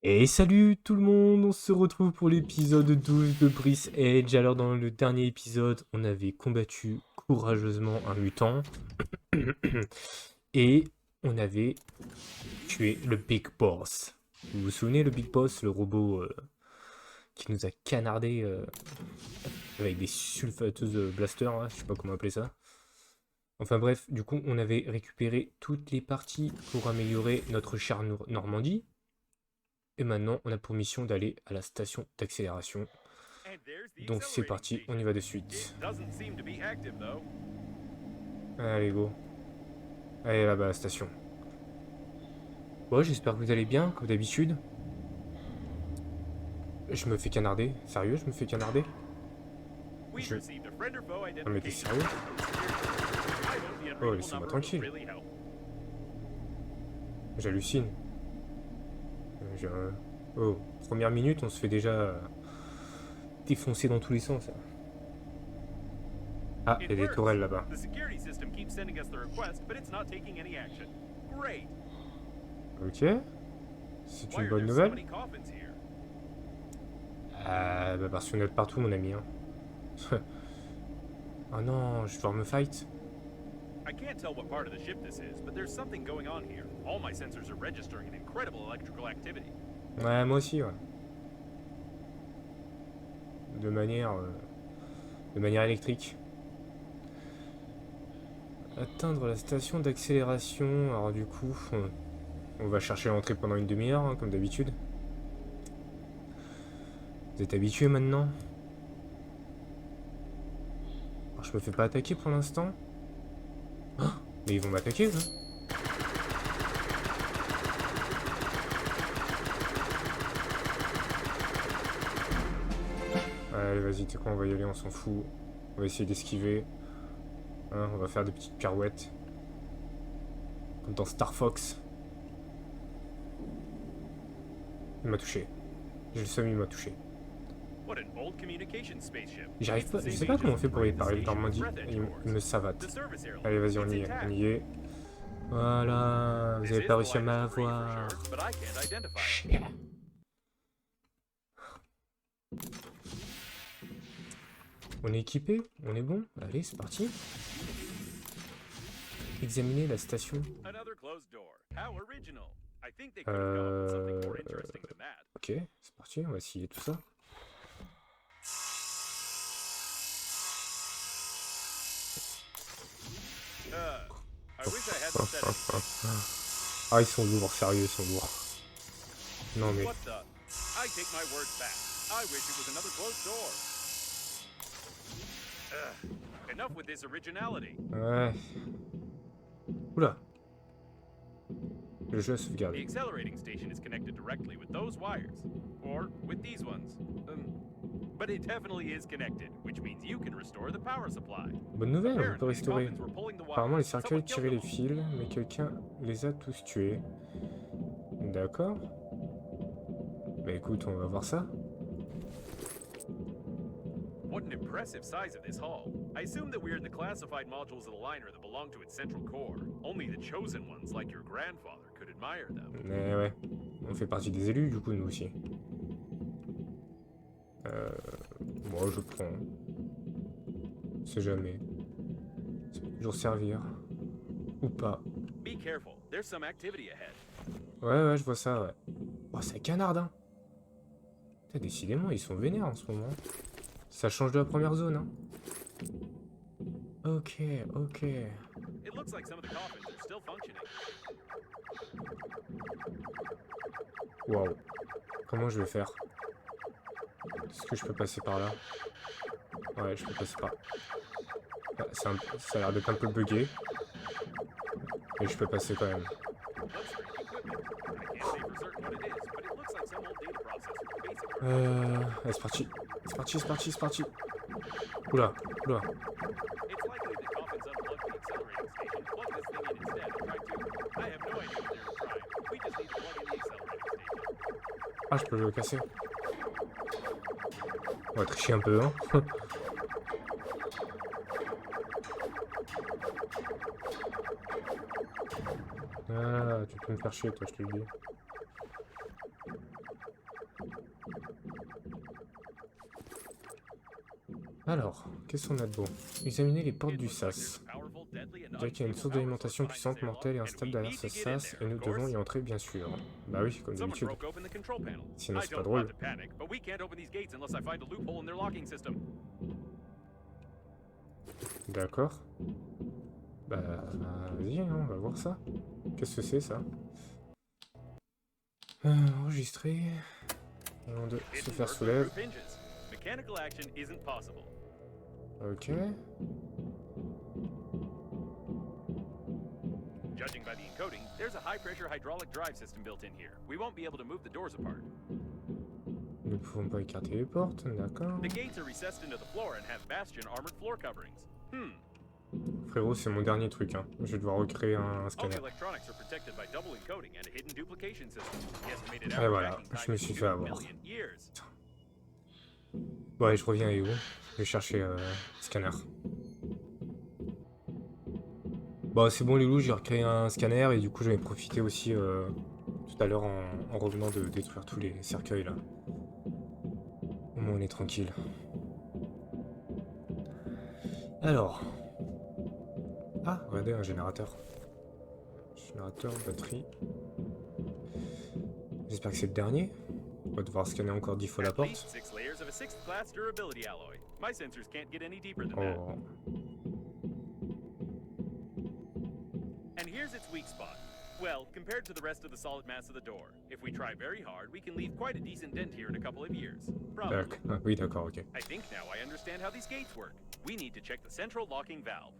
Et salut tout le monde, on se retrouve pour l'épisode 12 de Breathedge. Alors dans le dernier épisode, on avait combattu courageusement un mutant et on avait tué le Big Boss. Vous vous souvenez le Big Boss, le robot qui nous a canardé avec des sulfateuses blasters, là, je sais pas comment appeler ça. Enfin bref, du coup on avait récupéré toutes les parties pour améliorer notre char Normandie. Et maintenant, on a pour mission d'aller à la station d'accélération. Donc c'est parti, on y va de suite. Allez, go. Allez là-bas, la station. Bon, j'espère que vous allez bien, comme d'habitude. Je me fais canarder. Sérieux, je me fais canarder? Non mais t'es sérieux? Oh, laissez-moi tranquille. J'hallucine. Oh, première minute, on se fait déjà défoncer dans tous les sens. Ah, il y a des tourelles là-bas. Ok. C'est une bonne nouvelle. Bah parce qu'on est partout, mon ami. Hein. Oh non, je dois me fight. I can't tell what part of the ship this is, but there's something going on here. All my sensors are registering an incredible electrical activity. Ouais, moi aussi, ouais. De manière électrique. Atteindre la station d'accélération. Alors du coup, on va chercher l'entrée pendant une demi-heure, hein, comme d'habitude. Vous êtes habitués maintenant? Alors, je me fais pas attaquer pour l'instant. Oh, mais ils vont m'attaquer, là. Allez, vas-y, t'es quoi, on va y aller, on s'en fout. On va essayer d'esquiver. Hein, on va faire des petites pirouettes. Comme dans Star Fox. Il m'a touché. J'ai le seum, il m'a touché. J'arrive pas, je sais pas comment on fait pour y parler de Normandie. Il me savate. Allez, vas-y, on y est. Voilà, vous avez pas réussi à m'avoir. On est équipé, on est bon. Allez, c'est parti. Examiner la station. Ok, c'est parti, on va essayer tout ça. Ah, ils sont lourds, sérieux, ils sont lourds. Non mais... Ouais. Oula. Le jeu a sauvegardé. The accelerating station is connected directly with those wires, or with these ones. But it definitely is connected, which means you can restore the power supply. Bonne nouvelle, on peut restaurer. Apparemment, les cercueils tiraient les fils, mais quelqu'un les a tous tués. D'accord. Bah écoute, on va voir ça. What an impressive size of this hull. I assume that we're in the classified modules of the liner that belong to its central core. Only the chosen ones, like your grandfather, could admire them. Mais ouais, on fait partie des élus, du coup, nous aussi. Moi, je prends. On sait jamais. Ça peut toujours servir. Ou pas. Be careful, there's some activity ahead. Ouais, je vois ça, ouais. Oh, c'est canard, hein. Putain, décidément, ils sont vénères en ce moment. Ça change de la première zone, hein. Ok. Waouh. Comment je vais faire? Est-ce que je peux passer par là? Ouais, je peux passer par... Ah, ça a l'air d'être un peu bugué. Mais je peux passer quand même. Allez, c'est parti. Oula. Ah, je peux le casser. On va tricher un peu, hein. Ah, tu peux me faire chier, toi, je te le dis. Alors, qu'est-ce qu'on a de bon? Examiner les portes du sas. Déjà qu'il y a une source d'alimentation puissante, mortelle et instable derrière ce sas, et nous devons y entrer, bien sûr. Bah oui, comme d'habitude. Sinon, c'est pas drôle. D'accord. Bah, vas-y, hein, on va voir ça. Qu'est-ce que c'est, ça? Enregistrer. Avant de se faire soulève. Ok. Judging by the encoding, there's a high-pressure hydraulic drive system built in here. We won't be able to move the doors apart. Nous ne pouvons pas écarter les portes, d'accord. The gates are recessed into the floor and have bastion armored floor coverings. Frérot, c'est mon dernier truc, hein. Je vais devoir recréer un All scanner. the electronics are protected by double encoding and a hidden duplication system. The estimated Et average voilà, backing je time me is suis 2 fait avoir. million years. Bon, allez, je reviens et où? Je vais chercher scanner. Bon, c'est bon, les loups, j'ai recréé un scanner et du coup, je vais profiter aussi tout à l'heure en revenant de détruire tous les cercueils là. Au moins, on est tranquille. Alors. Ah, regardez, un générateur. Générateur, batterie. J'espère que c'est le dernier. On va devoir scanner encore 10 fois la At porte. least 6 layers of a 6th class durability alloy. My sensors can't get any deeper than that. Oh. And here's its weak spot. Well, compared to the rest of the solid mass of the door. If we try very hard, we can leave quite a decent dent here in a couple of years. Probably. D'accord. Ah, oui, d'accord, ok. I think now I understand how these gates work. We need to check the central locking valve.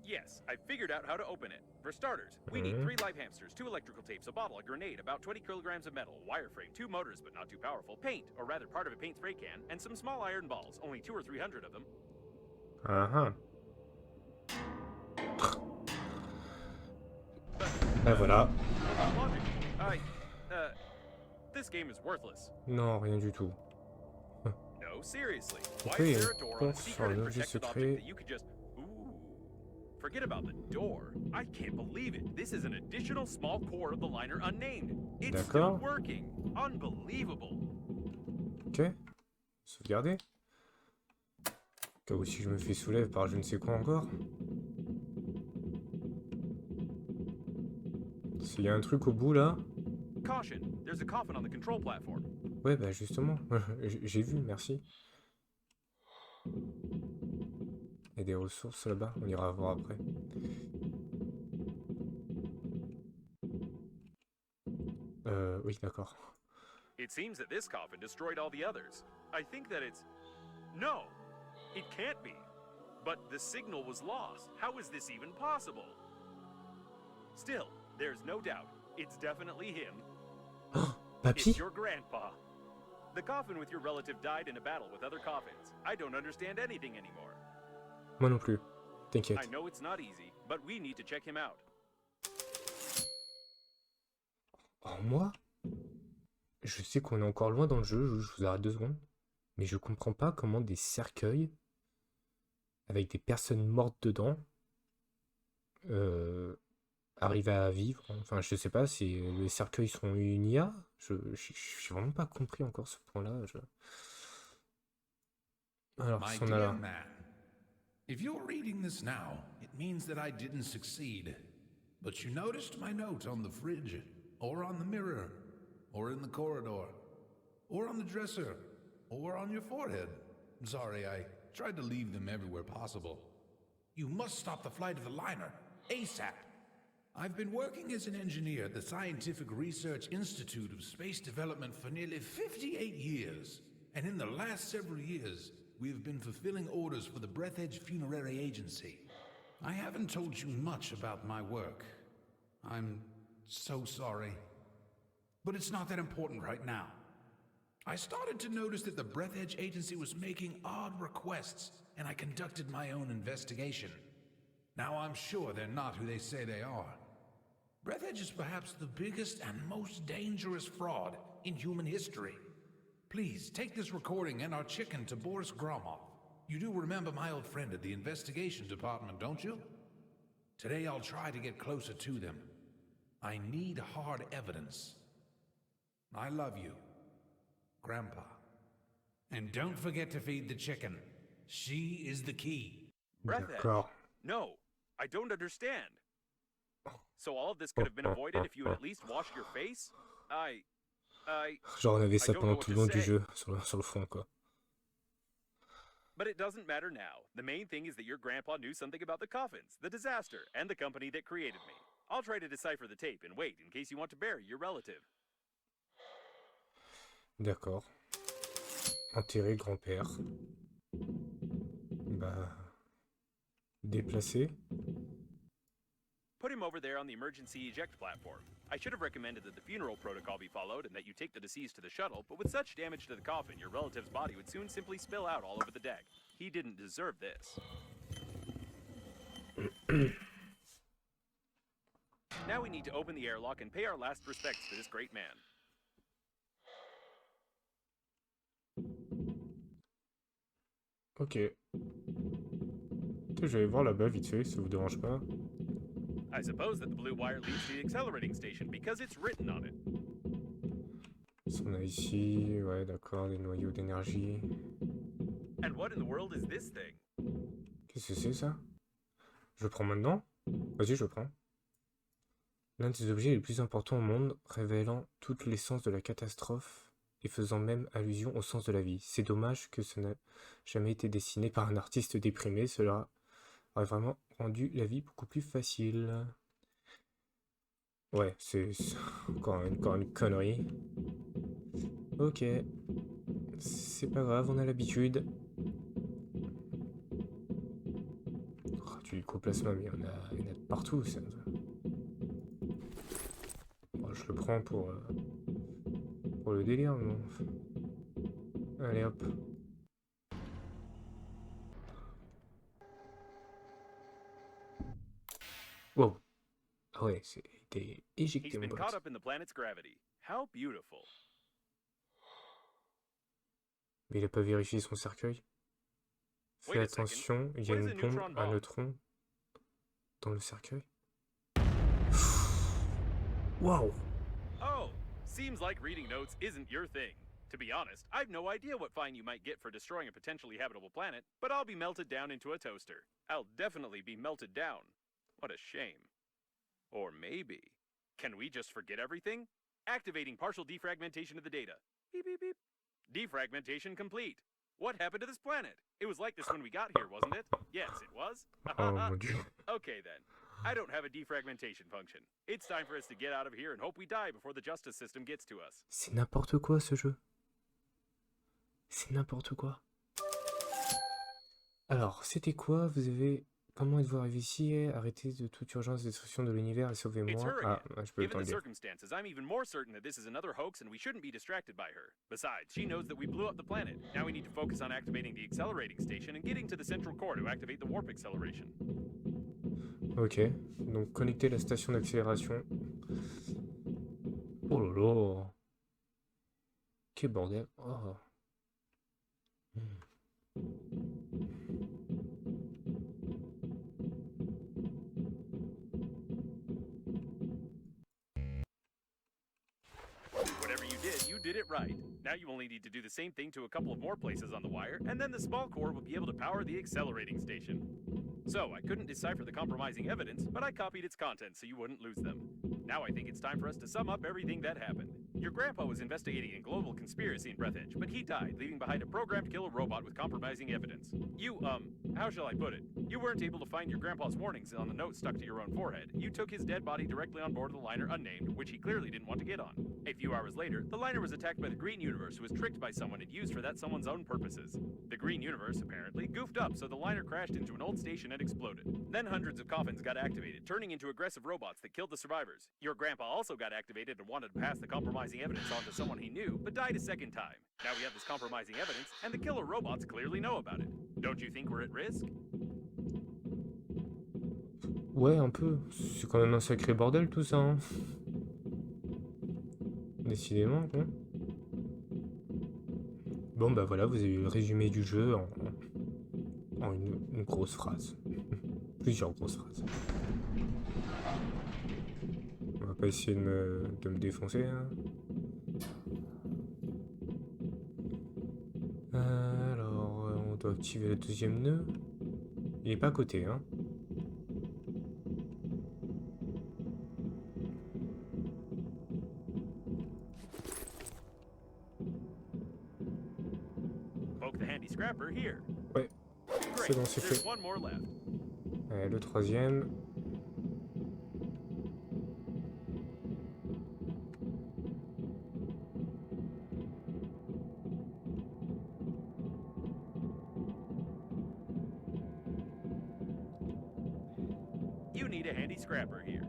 Yes, I figured out how to open it. For starters, we need 3 live hamsters, 2 electrical tapes, a bottle, a grenade, about 20 kilograms of metal, wireframe, 2 motors but not too powerful, paint, or rather part of a paint spray can, and some small iron balls, only 200 or 300 of them. Ah ah. Et voilà. Logic. This game is worthless. Non, rien du tout. No, seriously. Why Pourquoi il y is a there a une door on a porte sur secret un and objet protected secret? object that you could just... Ooh. Forget about the door. I can't believe it. This is an additional small core of the liner unnamed. It's still D'accord. working. Unbelievable. Ok. Sauvegarder. Cas où si je me fais soulève par je ne sais quoi encore. S'il y a un truc au bout là. Caution, there's a coffin on the control platform. Ouais, bah justement. J'ai vu, merci. Il y a des ressources là-bas, on ira voir après. Oui, d'accord. It seems that this coffin destroyed all the others. I think that it's... No, it can't be. But the signal was lost. How is this even possible? Still, there's no doubt. It's definitely him. Oh, It's papy? your grandpa. The coffin with your relative died in a battle with other coffins. I don't understand anything anymore. Moi non plus. T'inquiète. I know it's not easy, but we need to check him out. Oh, moi? Je sais qu'on est encore loin dans le jeu, je vous arrête 2 secondes. Mais je comprends pas comment des cercueils avec des personnes mortes dedans arrivent à vivre. Enfin, je sais pas si les cercueils sont une IA. J'ai vraiment pas compris encore ce point-là. Alors, My qu'est-ce qu'on a dear là? man, if you're reading this now, it means that I didn't succeed. But you noticed my note on the fridge, or on the mirror, or in the corridor, or on the dresser, or on your forehead. Sorry, I tried to leave them everywhere possible. You must stop the flight of the liner, ASAP. I've been working as an engineer at the Scientific Research Institute of Space Development for nearly 58 years. And in the last several years, we have been fulfilling orders for the Breathedge Funerary Agency. I haven't told you much about my work. I'm so sorry. But it's not that important right now. I started to notice that the Breathedge Agency was making odd requests, and I conducted my own investigation. Now I'm sure they're not who they say they are. Breathedge is perhaps the biggest and most dangerous fraud in human history. Please, take this recording and our chicken to Boris Gromov. You do remember my old friend at the investigation department, don't you? Today I'll try to get closer to them. I need hard evidence. I love you, Grandpa. And don't forget to feed the chicken. She is the key. Breathedge. D'accord. No, I don't understand. So all of this could have been avoided if you had at least washed your face? Genre on avait I ça don't pendant know what tout le to long du say. jeu, sur le fond quoi. But it doesn't matter now. The main thing is that your grandpa knew something about the coffins, the disaster, and the company that created me. I'll try to decipher the tape and wait in case you want to bury your relative. D'accord. Enterrer grand-père. Bah... Déplacer. Put him over there on the emergency eject platform. I should have recommended that the funeral protocol be followed and that you take the deceased to the shuttle, but with such damage to the coffin, your relative's body would soon simply spill out all over the deck. He didn't deserve this. Now we need to open the airlock and pay our last respects to this great man. Ok. Je vais aller voir là-bas vite fait, ça vous dérange pas? I suppose that the blue wire leads to the accelerating station because it's written on it. On a ici, ouais d'accord, les noyaux d'énergie. And what in the world is this thing? Qu'est-ce que c'est ça? Je le prends maintenant? Vas-y, je le prends. L'un des objets les plus importants au monde, révélant toute l'essence de la catastrophe et faisant même allusion au sens de la vie. C'est dommage que ce n'a jamais été dessiné par un artiste déprimé, cela aurait vraiment rendu la vie beaucoup plus facile. Ouais, c'est encore une connerie. Ok. C'est pas grave, on a l'habitude. Oh, du lycoplasma, mais il y en a de partout. Ça. Bon, je le prends pour le délire. Mais bon. Allez hop. Wow. Ah ouais, c'était éjecté He's mon been pote. caught up in the planet's gravity. How beautiful. Mais il a pas vérifié son cercueil. Fais Wait a second. attention, il y a What is une a neutron bombe à bomb? neutrons dans le cercueil. Waouh! Oh, seems like reading notes isn't your thing. To be honest, I've no idea what fine you might get for destroying a potentially habitable planet, but I'll be melted down into a toaster. I'll definitely be melted down. What a shame. Or maybe, can we just forget everything? Activating partial defragmentation of the data. Beep, beep, beep. Defragmentation complete. What happened to this planet? It was like this when we got here, wasn't it? Yes, it was. Oh mon dieu. Okay then. I don't have a defragmentation function. It's time for us to get out of here and hope we die before the justice system gets to us. C'est n'importe quoi ce jeu. C'est n'importe quoi. Alors, c'était quoi? Vous avez... Comment êtes-vous arrivé ici? Arrêtez de toute urgence la destruction de l'univers et It's sauvez-moi. her Ah, again. je peux le temps Given de the dire. circumstances, I'm even more certain that this is another hoax and we shouldn't be distracted by her. Besides, she knows that we blew up the planet. Now we need to focus on activating the accelerating station and getting to the central core to activate the warp acceleration. Ok, donc connecter la station d'accélération. Oh là là. Quel bordel. Oh. Whatever you did it right. Now you only need to do the same thing to a couple of more places on the wire, and then the small core will be able to power the accelerating station. So, I couldn't decipher the compromising evidence, but I copied its contents so you wouldn't lose them. Now I think it's time for us to sum up everything that happened. Your grandpa was investigating a global conspiracy in Breathedge, but he died, leaving behind a programmed killer robot with compromising evidence. You, how shall I put it? You weren't able to find your grandpa's warnings on the note stuck to your own forehead. You took his dead body directly on board of the liner unnamed, which he clearly didn't want to get on. A few hours later, the liner was attacked by the Green Universe, who was tricked by someone and used for that someone's own purposes. The Green Universe, apparently, goofed up, so the liner crashed into an old station and exploded. Then hundreds of coffins got activated, turning into aggressive robots that killed the survivors. Your grandpa also got activated and wanted to pass the compromising evidence on to someone he knew, but died a second time. Now we have this compromising evidence, and the killer robots clearly know about it. Don't you think we're at risk? Ouais, un peu. C'est quand même un sacré bordel tout ça. Hein. Décidément, quoi. Bon, bah voilà, vous avez eu le résumé du jeu en une grosse phrase. Plusieurs grosses phrases. On va pas essayer de me défoncer. Hein. Alors, on doit activer le deuxième nœud. Il est pas à côté, hein. Poke the handy scrapper here. Ouais, c'est Great. bon, c'est There's fait. one more left. Allez, le troisième. You need a handy scrapper here.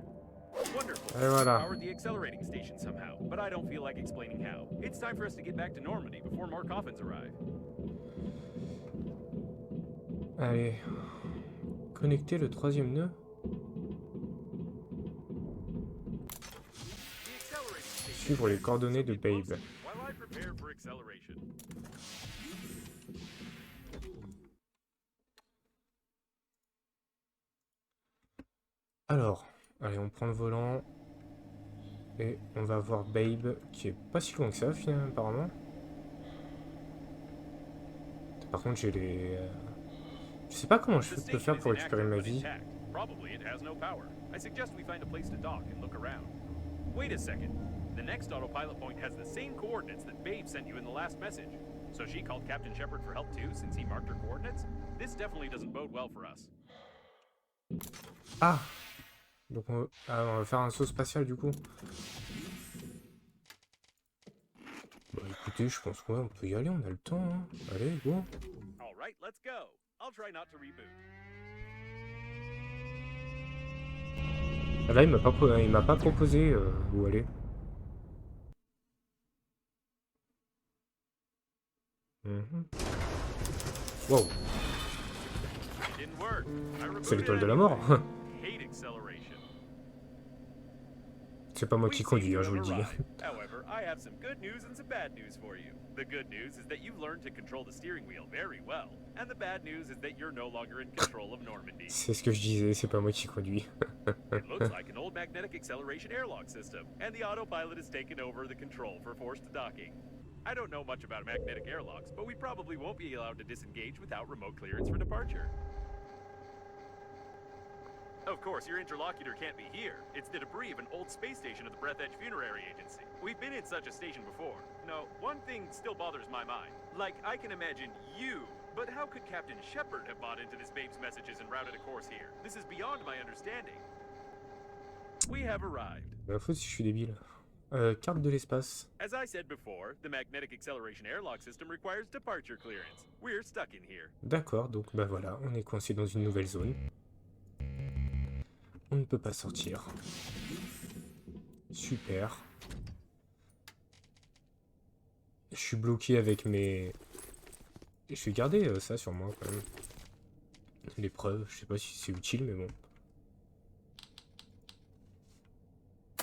Wonderful. Et voilà. Powered the accelerating station somehow, but I don't feel like explaining how. It's time for us to get back to Normandy before more coffins arrive. Allez. Connecter le troisième nœud. The accelerating station Suivre les coordonnées de Babe. while I prepare for acceleration. Alors, allez, on prend le volant. Et on va voir Babe, qui est pas si loin que ça, finalement, apparemment. Par contre, j'ai les... Je sais pas comment je peux faire pour récupérer ma vie. Probably it has no power. I suggest we find a place to dock and look around. Wait a second. The next autopilot point has the same coordinates that Babe sent you in the last message. So she called Captain Shepard for help too, since he marked her coordinates? This definitely doesn't bode well for us. Ah! Donc on va faire un saut spatial du coup. Bah écoutez, je pense qu'on peut y aller, on a le temps. Hein. Allez, go! Alright, let's go. I'll try not to reboot. Ah, là, il m'a pas proposé où aller. Wow! Didn't work. I C'est rebooted l'étoile de la mort. anyway. Hate acceleration. C'est pas moi We qui seem conduis, to hein, je vous have le dis. arrived. However, I have some good news and some bad news for you. The good news is that you've learned to control the steering wheel very well. And the bad news is that you're no longer in control of Normandy. C'est ce que je disais, c'est pas moi qui conduis. It looks like an old magnetic acceleration airlock system, and the autopilot has taken over the control for forced docking. I don't know much about magnetic airlocks, but we probably won't be allowed to disengage without remote clearance for departure. Of course, your interlocutor can't be here. It's the debris of an old space station at the Breathedge Funerary Agency. We've been in such a station before. No, one thing still bothers my mind. Like, I can imagine you, but how could Captain Shepard have bought into this Babe's messages and routed a course here? This is beyond my understanding. We have arrived. La faute si je suis débile. Carte de l'espace. As I said before, the magnetic acceleration airlock system requires departure clearance. We're stuck in here. D'accord, donc bah voilà, on est coincé dans une nouvelle zone. On ne peut pas sortir. Super. Je suis bloqué avec mes... Je vais garder ça sur moi quand même. L'épreuve, je sais pas si c'est utile mais bon.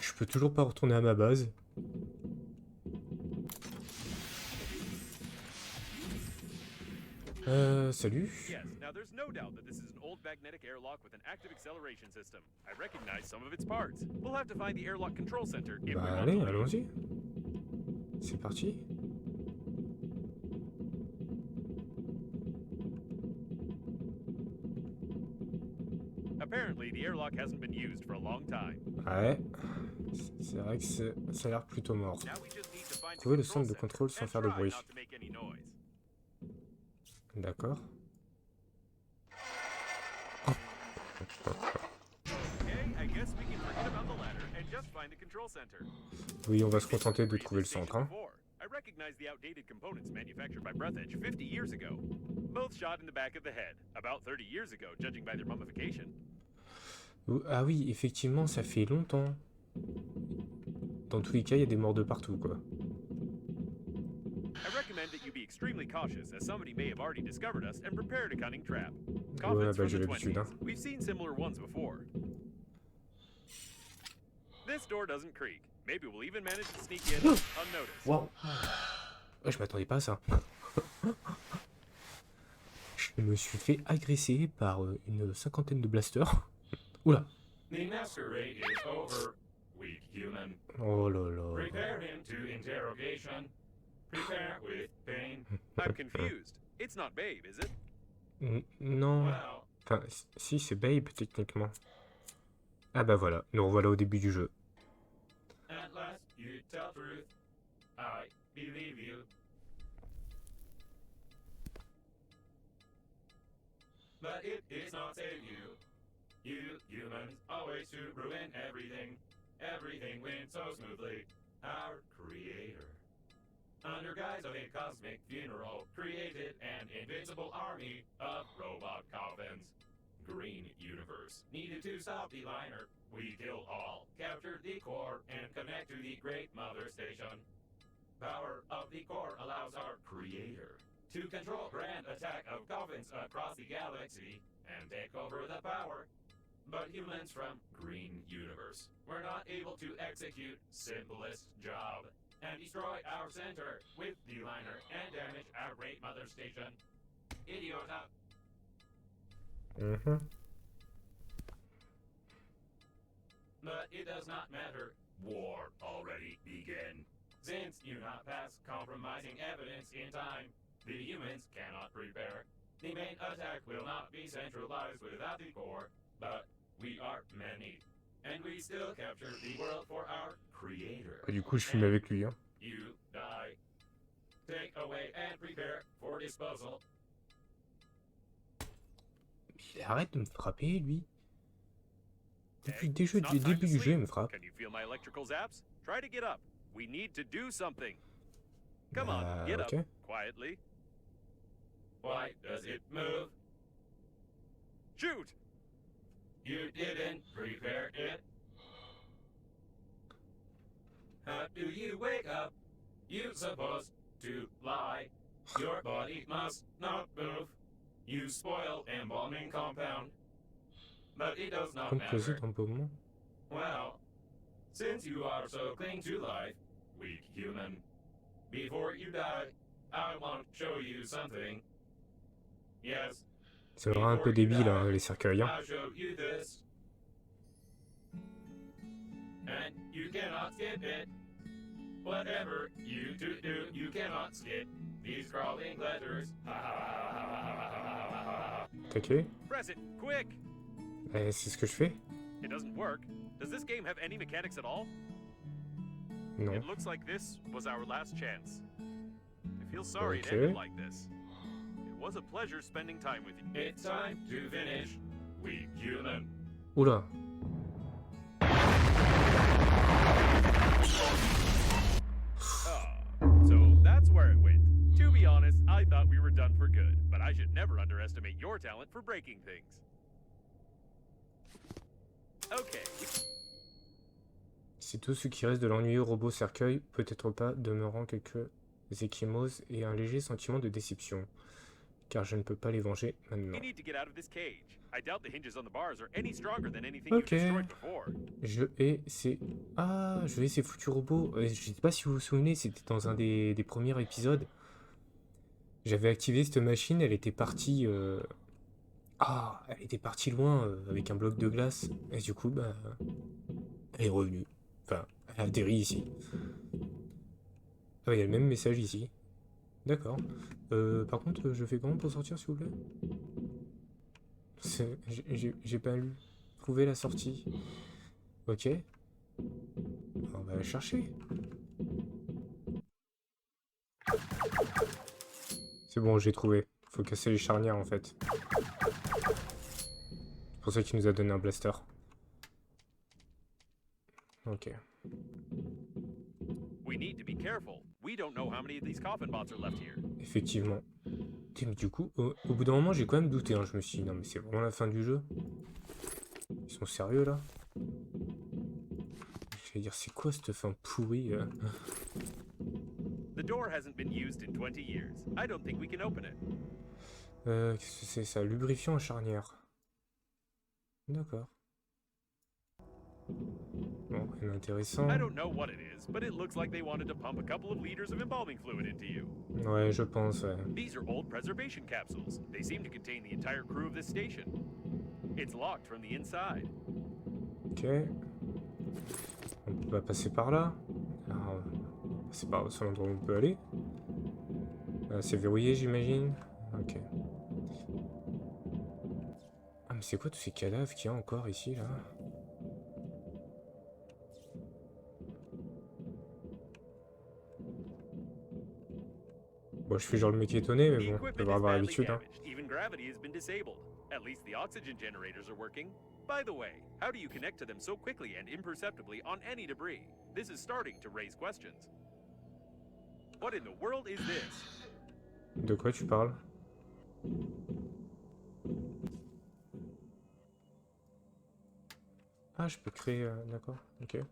Je peux toujours pas retourner à ma base. Salut. Yes, now there's no doubt that this is an old magnetic airlock with an active acceleration system. I recognize some of its parts. We'll have to find the airlock control center if we Bah want allez, to leave. allons-y. C'est parti. Apparently, the airlock hasn't been used for a long time. Ouais. C'est vrai que ça a l'air plutôt mort. Now we just need to find the Trouver le control centre de contrôle center sans and faire de try bruit. not to make any noise. D'accord. Okay, I guess we can forget about the ladder and just find the control center. Oui, on va se contenter de trouver le centre. Hein. I recognize the outdated components manufactured by Breathedge 50 years ago. Both shot in the back of the head, about 30 years ago, judging by their mummification. Ah oui, effectivement, ça fait longtemps. Dans tous les cas, il y a des morts de partout, quoi. I recommend that you be extremely cautious, as somebody may have already discovered us and prepared a cunning trap. Ouais, Coffins bah from j'ai the l'habitude, 20s. hein. We've seen similar ones before. This door doesn't creak. Maybe we'll even manage to sneak in unnoticed. Wow. Ouais, je m'attendais pas à ça. Je me suis fait agresser par une cinquantaine de blasters. Oula. The masquerade is over, weak human. Oh là là. Prepare him to interrogation. Prepare with pain. I'm confused. It's not Babe, is it? Non. Well, Enfin, si, c'est Babe, techniquement. Ah bah voilà, nous revoilà au début du jeu. at last you tell truth. I believe you. But it is not save you. You humans always to ruin everything. Everything went so smoothly. Our creator, under guise of a cosmic funeral, created an invincible army of robot coffins. Green Universe needed to stop the liner. We killed all, captured the core, and connect to the Great Mother Station. Power of the core allows our creator to control grand attack of coffins across the galaxy and take over the power. But humans from Green Universe were not able to execute simplest job and destroy our center with the liner and damage our Great Mother Station. Idiota. But it does not matter. War already began. Since you not pass compromising evidence in time, the humans cannot prepare. The main attack will not be centralized without the core, but we are many. And we still capture the world for our creator. Du coup, je fume avec lui. Hein. You die. Take away and prepare for disposal. Il arrête de me frapper, lui. Depuis Hey, le it's not time début to du jeu, il sleep. me frappe. Can you feel my electrical zaps? Try to get up. We need to do something. Come Bah, on, get ok. up quietly. Why does it move? Shoot! You didn't prepare it. How do you wake up? You're supposed to lie. Your body must not move. You spoil embalming compound. But it does not Composé matter. d'embaumement. Well, since you are so cling to life, weak human, before you die, I want to show you something. Yes, C'est vraiment un peu débile, hein, les cercueils. Hein. I'll show you this. And you cannot skip it. Whatever you do, you cannot skip these crawling letters. T'inquiète. Press it, quick! C'est ce que je fais? It doesn't work. Does this game have any mechanics at all? Non. It looks like this was our last chance. I feel sorry it Okay. ended like this. It was a pleasure spending time with you. It's time to finish, weak human. Oula. So that's where it went. To be honest, I thought we were done for good, but I should never underestimate your talent for breaking things. Okay. C'est tout ce qui reste de l'ennuyeux robot cercueil, peut-être pas, demeurant quelques échymoses et un léger sentiment de déception. Car je ne peux pas les venger maintenant. We need to get out of this cage. I doubt the hinges on the bars are any stronger than anything Okay. you've destroyed before. Je hais ces foutus robots. Je sais pas si vous vous souvenez, c'était dans un des premiers épisodes. J'avais activé cette machine, elle était partie... elle était partie loin avec un bloc de glace. Et du coup, bah... Elle est revenue. Enfin, elle a atterri ici. Ah, il y a le même message ici. D'accord. Par contre, je fais comment pour sortir, s'il vous plaît? J'ai pas lu. Trouver la sortie. Ok. On va la chercher. C'est bon, j'ai trouvé. Faut casser les charnières, en fait. C'est pour ça qu'il nous a donné un blaster. Ok. We need to be careful. We don't know how many of these coffin bots are left here. Effectivement. Putain, mais du coup, au bout d'un moment, j'ai quand même douté. Hein. Je me suis dit, non, mais c'est vraiment la fin du jeu. Ils sont sérieux, là? Je vais dire, c'est quoi cette fin pourrie? The door hasn't been used in 20 years. I don't think we can open it. Qu'est-ce que c'est ça? Lubrifiant en charnière. D'accord. Bon, rien d'intéressant. I don't know what it is, but it looks like they wanted to pump a couple of liters of embalming fluid into you. Ouais, je pense, ouais. These are old preservation capsules. They seem to contain the entire crew of this station. It's locked from the inside. Ok. On va passer par là. Alors, c'est pas sur l'endroit où on peut aller. C'est verrouillé, j'imagine. Ok. Ah, mais c'est quoi tous ces cadavres qu'il y a encore ici, là? Bon, je fais genre le mec étonné, mais The bon, je equipment devrais is avoir badly l'habitude, hein. damaged. Even gravity has been disabled. At least the oxygen generators are working. By the way, how do you connect to them so quickly and imperceptibly on any debris? This is starting to raise questions. What in the world is this? De quoi tu parles? Ah, je peux créer... D'accord, ok.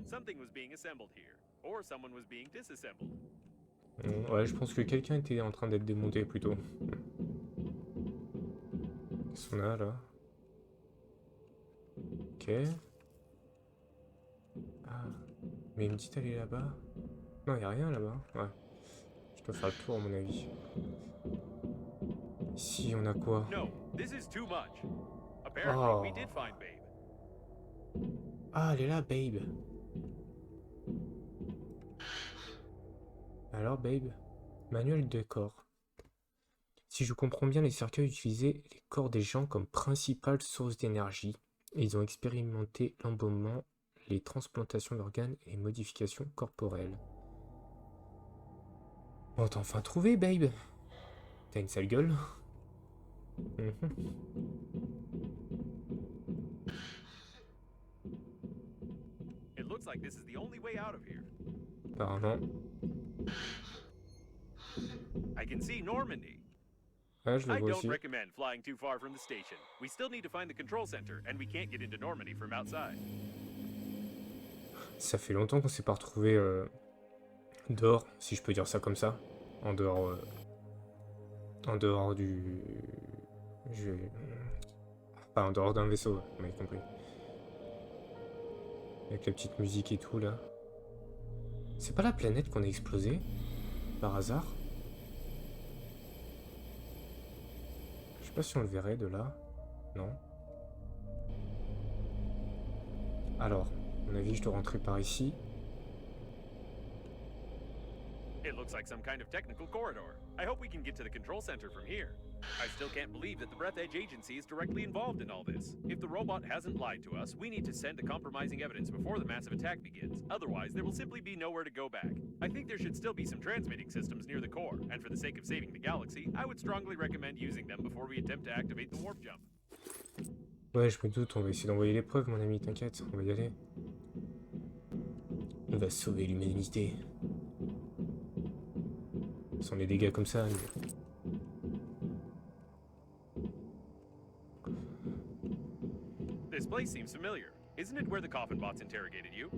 Something was being assembled here, or someone was being disassembled. Ouais, je pense que quelqu'un était en train d'être démonté, plutôt. Qu'est-ce qu'on a, là? Ok. Ah, mais il me dit d'aller là-bas. Non, il n'y a rien là-bas. Ouais. Je dois faire le tour, à mon avis. Ici, on a quoi? No, this is too much. Apparently, we did find Babe. Ah, elle est là, Babe. Alors, Babe? Manuel de corps. Si je comprends bien, les cercueils utilisaient les corps des gens comme principale source d'énergie. Ils ont expérimenté l'embaumement, les transplantations d'organes et les modifications corporelles. On t'a enfin trouvé, Babe. T'as une sale gueule. It looks like this is the only way out of here. Apparemment. I can see Normandy. Ah, je le I vois don't aussi. recommend flying too far from the station. We still need to find the control center, and we can't get into Normandy from outside. Ça fait longtemps qu'on s'est pas retrouvé dehors, si je peux dire ça comme ça. En dehors du... Enfin, en dehors d'un vaisseau, vous m'avez compris. Avec la petite musique et tout, là. C'est pas la planète qu'on a explosée? Par hasard? Je sais pas si on le verrait de là. Non. Alors, à mon avis, je dois rentrer par ici. It looks like some kind of technical corridor. I hope we can get to the control center from here. I still can't believe that the Breathedge agency is directly involved in all this. If the robot hasn't lied to us, we need to send the compromising evidence before the massive attack begins. Otherwise, there will simply be nowhere to go back. I think there should still be some transmitting systems near the core, and for the sake of saving the galaxy, I would strongly recommend using them before we attempt to activate the warp jump. Ouais, je me doute, on va essayer d'envoyer l'épreuve, mon ami, t'inquiète, on va y aller. On va sauver l'humanité. Sans les dégâts comme ça. This place seems familiar. Isn't it where the coffin bots interrogated you?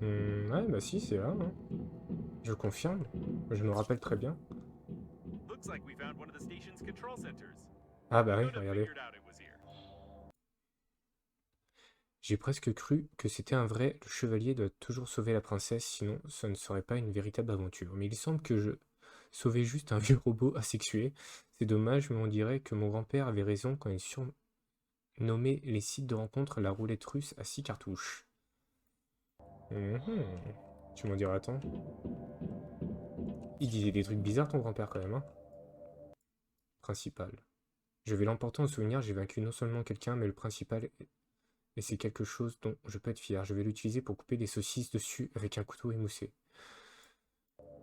Ouais, bah si, c'est là. Hein. Je confirme. Je me rappelle très bien. Looks like we found one of the station's control centers. Ah bah oui, Could have regardez. figured out it was here. J'ai presque cru que c'était un vrai. Le chevalier doit toujours sauver la princesse, sinon ça ne serait pas une véritable aventure. Mais il semble que je sauvais juste un vieux robot asexué. C'est dommage, mais on dirait que mon grand-père avait raison quand il surnommait les sites de rencontre la roulette russe à 6 cartouches. Tu m'en diras tant. Il disait des trucs bizarres, ton grand-père, quand même, hein. Principal. Je vais l'emporter en souvenir, j'ai vaincu non seulement quelqu'un, mais le principal... Et c'est quelque chose dont je peux être fier. Je vais l'utiliser pour couper des saucisses dessus avec un couteau émoussé.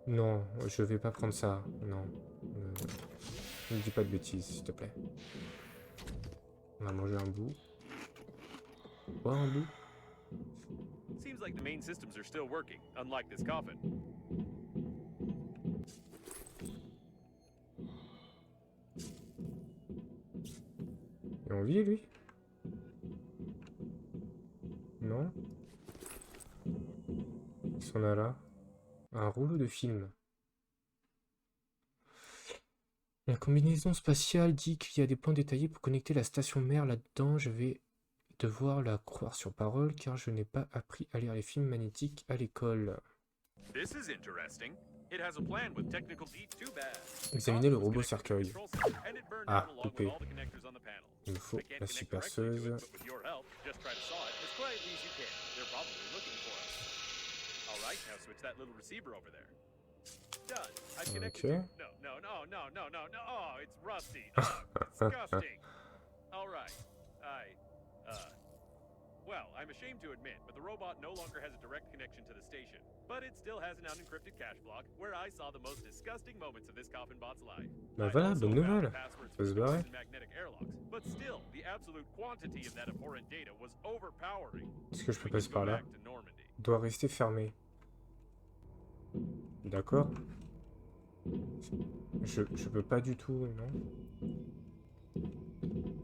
Non, je vais pas prendre ça. Non. Ne dis pas de bêtises, s'il te plaît. On va manger un bout. Boire un bout. Seems like the main systems are still working, unlike this coffin. Et on vit, lui? Non? Qu'est-ce qu'on a là? Un rouleau de film. La combinaison spatiale dit qu'il y a des plans détaillés pour connecter la station mère là-dedans. Je vais devoir la croire sur parole car je n'ai pas appris à lire les films magnétiques à l'école. This is interesting. It has a plan with technical too bad. Examinez le robot cercueil. Ah, coupé. Il me faut la superceuse. done. I've connected. Ok. No. Oh, it's rusty. Oh, disgusting. All right. Well, I'm ashamed to admit, but the robot no longer has a direct connection to the station. But it still has an unencrypted cache block where I saw the most disgusting moments of this coffin bot's life. Bah I voilà, also bonne found nouvelle. passwords Faut se for barrer. and magnetic airlocks, but still, the absolute quantity of that abhorrent data was overpowering. Est-ce que je peux We passer can go par là? back to Normandy. Doit rester fermé. D'accord. Je peux pas du tout, non.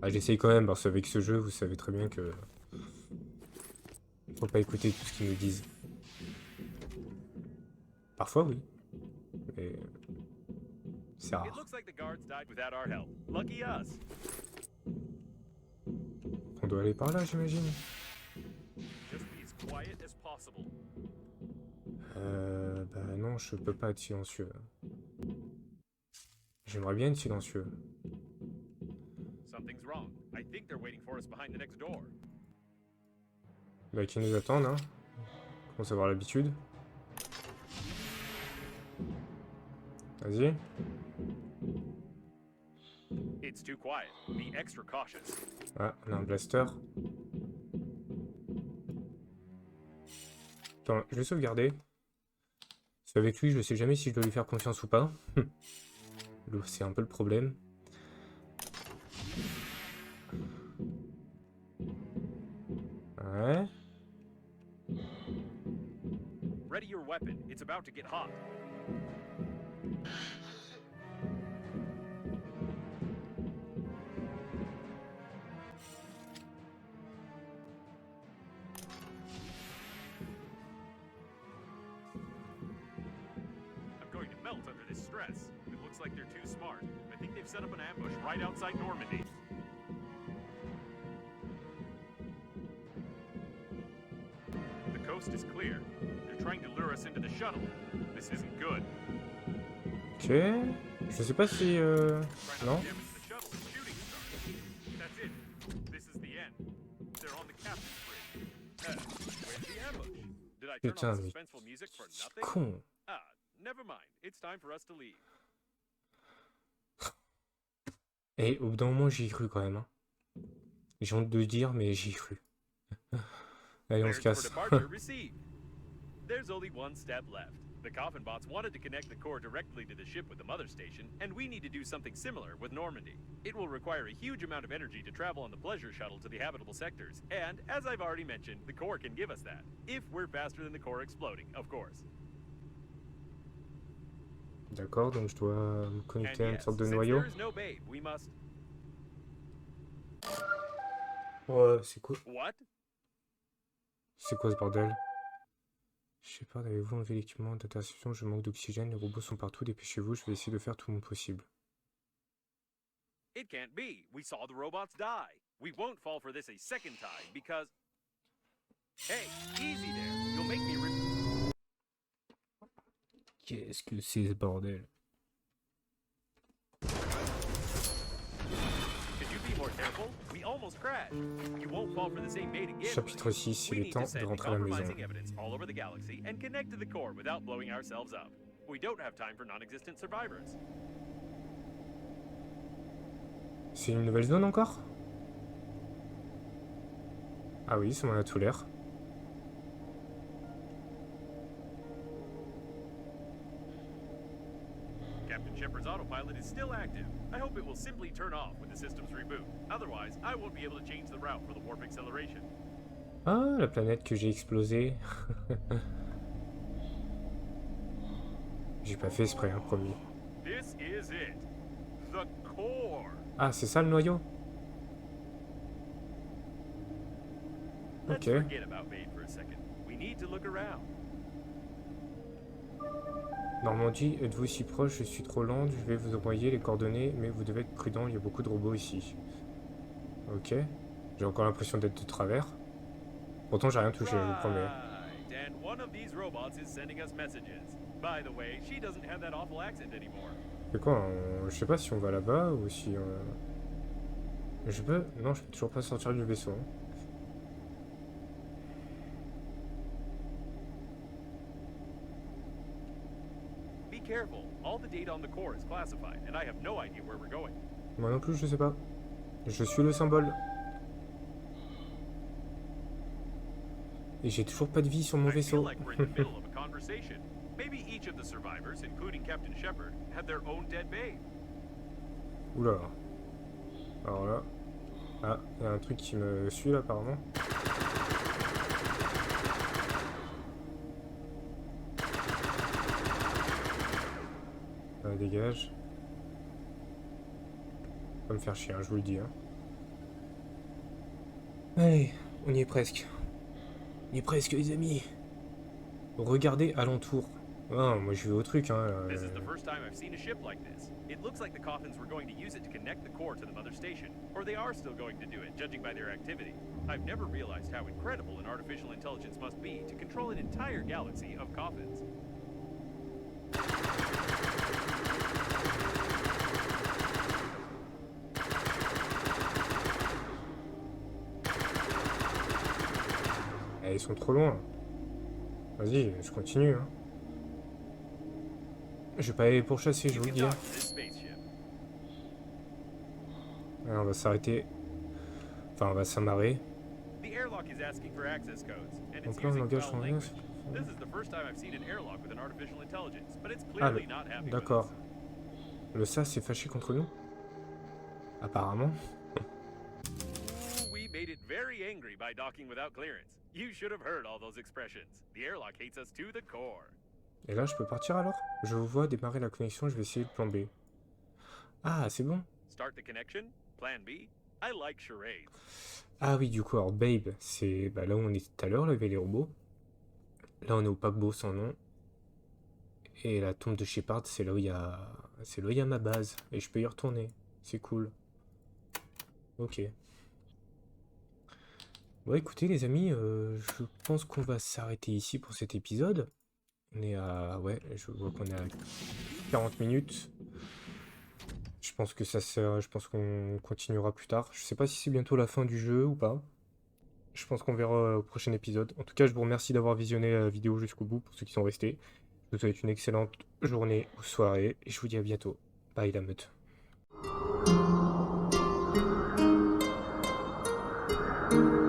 Ah, j'essaye quand même, parce qu'avec ce jeu, vous savez très bien que... Faut pas écouter tout ce qu'ils nous disent. Parfois, oui. Mais... C'est It rare. looks like the guards died without our help. Lucky us. On doit aller par là, j'imagine. Just be as quiet as possible. Bah non, je peux pas être silencieux. J'aimerais bien être silencieux. Something's wrong. I think they're waiting for us behind the next door. Bah qui nous attendent, hein. On commence à avoir l'habitude. Vas-y. It's too quiet. Be extra cautious. Ah, on a un blaster. Attends, je vais sauvegarder. Parce qu'avec lui, je sais jamais si je dois lui faire confiance ou pas. C'est un peu le problème. Ouais. Ready your weapon. It's about to get hot. I'm going to melt under this stress. It looks like they're too smart. I think they've set up an ambush right outside Normandy. The coast is clear. They're trying to lure us into the shuttle. This isn't good. Ok. Je sais pas si... Try Non. not to damage the shuttle and shooting starts. That's it. This is the end. They're on the captain's bridge. Where's the ambush? Did I turn Putain, on the mais... suspenseful music for C'est nothing? con. Ah, never mind. It's time for us to leave. Et au bout d'un moment, j'y ai cru quand même. Hein. J'ai honte de le dire, mais j'y ai cru. Allez, on se Clearance casse. for departure received. There's only one step left. The coffin bots wanted to connect the core directly to the ship with the mother station, and we need to do something similar with Normandy. It will require a huge amount of energy to travel on the pleasure shuttle to the habitable sectors, and as I've already mentioned, the core can give us that. If we're faster than the core exploding, of course. D'accord, donc je dois me And connecter à une yes, sorte de since noyau. there is no babe, we must... Ouais, c'est quoi? What? C'est quoi ce bordel? Je sais pas, avez-vous enlevé l'équipement d'interception? Je manque d'oxygène, les robots sont partout, dépêchez-vous, je vais essayer de faire tout mon possible. It can't be. We saw the robots die. We won't fall for this a second time because... Hey, easy there. You'll make me rip... Qu'est-ce que c'est ce bordel? Could you be more careful? We almost crashed. You won't fall for the same bait again. Chapitre 6, We il est need temps to de send rentrer à la maison. compromising evidence all over the galaxy and connect to the core without blowing ourselves up. We don't have time for non-existent survivors. C'est une nouvelle zone encore? Ah oui, ça m'en a tout l'air. Captain Shepard's autopilot is still active. I hope it will simply turn off when the systems reboot. Otherwise, I won't be able to change the route for the warp acceleration. Ah, la planète que j'ai explosée. J'ai pas fait exprès, hein, promis. This is it. The core. Ah, c'est ça le noyau? Let's Ok. forget about Bade for a second. We need to look around. Normandie, êtes-vous si proche? Je suis trop lente, je vais vous envoyer les coordonnées, mais vous devez être prudent, il y a beaucoup de robots ici. Ok. J'ai encore l'impression d'être de travers. Pourtant, j'ai rien touché, je vous promets. Right. And one of these robots is sending us messages. By the way, she doesn't have that awful accent anymore. C'est quoi? Je sais pas si on va là-bas ou si... Je peux... Non, je peux toujours pas sortir du vaisseau. Hein. Be Be careful. All the data on the core is classified, and I have no idea where we're going. Moi non plus, je sais pas. Je suis le symbole. Et j'ai toujours pas de vie sur mon I feel vaisseau. like we're in the middle of a conversation. Maybe each of the survivors, including Captain Shepard, have their own dead babe. Oula. Alors là. Ah, il y a un truc qui me suit là apparemment. Dégage. Va me faire chier, hein, je vous le dis. Hein. Allez, on y est presque. On y est presque, les amis. Regardez alentour. Ah, moi je vais au truc. Hein, This is the first time I've seen a ship like this. It looks like the Coffins were going to use it to connect the core to the mother station. Or they are still going to do it, judging by their activity. I've never realized how incredible an artificial intelligence must be to control an entire galaxy of Coffins. Ils sont trop loin. Vas-y, je continue. Hein. Je vais pas aller pour chasser, je vous le dis. On va s'arrêter. Enfin, on va s'amarrer. Donc là, on engage son lien. Ah, d'accord. Le SAS s'est fâché contre nous? Apparemment. We made it very angry by docking without clearance. You should have heard all those expressions. The airlock hates us to the core. Et là, je peux partir alors? Je vous vois démarrer la connexion, je vais essayer le plan B. Ah, c'est bon. Start the connection. Plan B. I like charades. Ah oui, du coup, alors Babe, c'est bah, là où on était tout à l'heure, là, il y avait les robots. Là, on est au paquebot sans nom. Et la tombe de Shepard, c'est là où il y a... c'est là où il y a ma base. Et je peux y retourner. C'est cool. Ok. Bon, écoutez, les amis, je pense qu'on va s'arrêter ici pour cet épisode. On est à... ouais, je vois qu'on est à 40 minutes. Je pense que ça sert... je pense qu'on continuera plus tard. Je sais pas si c'est bientôt la fin du jeu ou pas. Je pense qu'on verra au prochain épisode. En tout cas, je vous remercie d'avoir visionné la vidéo jusqu'au bout pour ceux qui sont restés. Je vous souhaite une excellente journée ou soirée et je vous dis à bientôt. Bye la meute. Thank you.